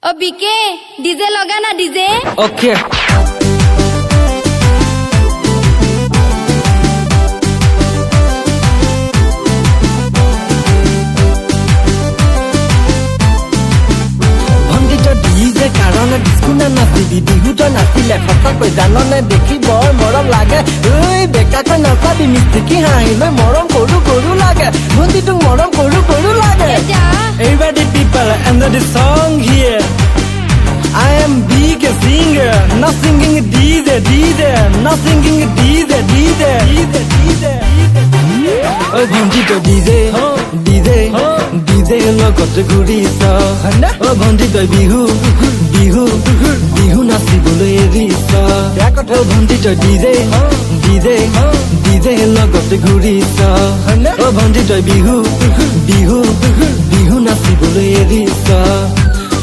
ओ BK DJ लगा ना DJ. Okay DJ কাৰণে ডিস্কুনা নাচিবি বিহুত নাচিলে সঁচাকৈ জাননে দেখি বৰ মৰম লাগে ঐ বেকাকৈ নাচাবি মিষ্টিকি হাঁহিলৈ মৰম কৰো কৰো লাগে ভণ্টি তোক মৰম কৰো কৰো লাগে Everybody people and the song here I am big singer not singing DJ DJ not singing DJ DJ DJ ঐ ভণ্টি তই ডিজে ডিজে ডিজে লগত ঘূৰিছ ঐ ভণ্টি তই বিহু বিহু বিহু নাচিবলৈ এৰিছ ঐ ভণ্টি তই ডিজে ডিজে ডিজে লগত ঘূৰিছ ঐ ভণ্টি তই বিহু বিহু বিহু নাচিবলৈ এৰিছ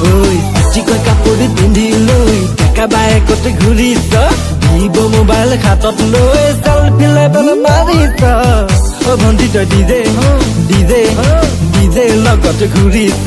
ঐ চিকৈ কাপোৰ পিন্ধি লৈ ডেকা বাইকত ঘূৰিছ ভিভ' মোবাইল হাতত লৈ চেলফি লেবেল মাৰিছ ঐ ভণ্টি তই ডিজে ডিজে ডিজে লগত ঘূৰিছ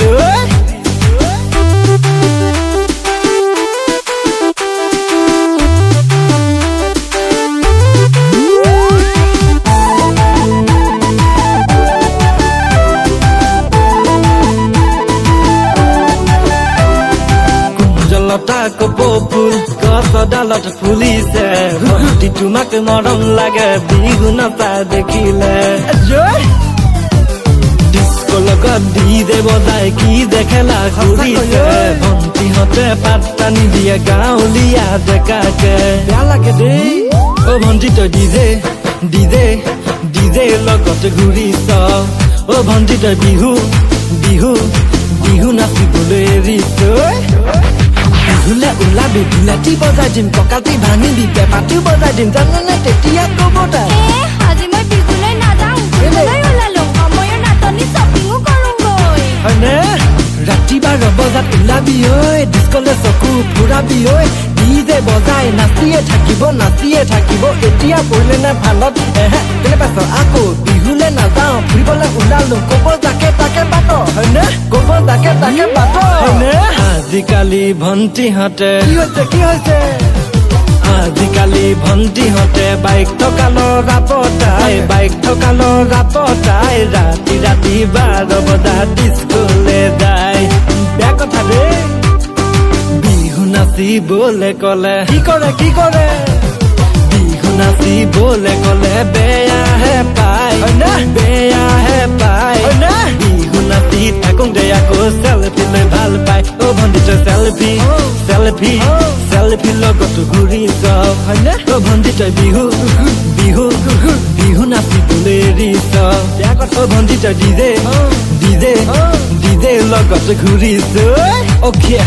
লতা কপৌ ফুল গছ ডালত ফুলিছে ভণ্টি তোমাক মৰম লাগে বিহু নচা দেখিলে ডিস্কো লগত ডিজে বজাই কি দেখেলা ঘূৰিছে ভণ্টিহঁতে পাত্তা নিদিয়ে গাঁৱলীয়া ডেকাকে বেয়া লাগে দেই অ ভণ্টি তই ডিজে ডিজে ডিজে লগত ঘূৰিছ অ ভণ্টি তই বিহু বিহু বিহু নাচিবলৈ এৰিছ বিহুলে ওলাবি বিলাতী বজাই দিম কঁকালটি ভাঙি দি পেপাটিও বজাই দিম জানানে তেতিয়া কব তাই আজি মই বিহুলৈ নাযাওঁ বিহুলৈ ওলালো সময়ৰ নাটনি শ্বপিঙো কৰোঁগৈ হয়নে ৰাতি 12 বজাত ওলাবি ঐ ডিস্কলে চকু ফুৰাবি ঐ ডিজে বজাই নাচিয়ে থাকিব এতিয়া পৰিলে নে ভালত কেনে পাইছ আকৌ বিহুলে নাযাওঁ ফুৰিবলৈ ওলালো কব যাকে তাকে বাট হয়নে কব যাকে তাকে বাট হয়নে আজিকালি ভণ্টিহঁতে কি হৈছে আজিকালি ভণ্টিহঁতে বাইক থকা ল'ৰা পতাই ৰাতি ৰাতি 12 বজাত ডিস্কলে যায় বেয়া কথা দেই বিহু নাচিবলে কলে কি কৰে বিহু নাচিবলে কলে বেয়াহে পায় বিহু নাচি থাকোঁতে আকৌ চেলফি লৈ ভাল পায় অ ভণ্টি তই চেলফি চেলফি চেলফি লগত ঘূৰিছ হয়নে অ ভণ্টি তই বিহু বিহু বিহু নাচিবলৈ এৰিছ বেয়া কথা ভণ্টি তই ডিজে ডিজে ডিজে লগত ঘূৰিছ অ'কে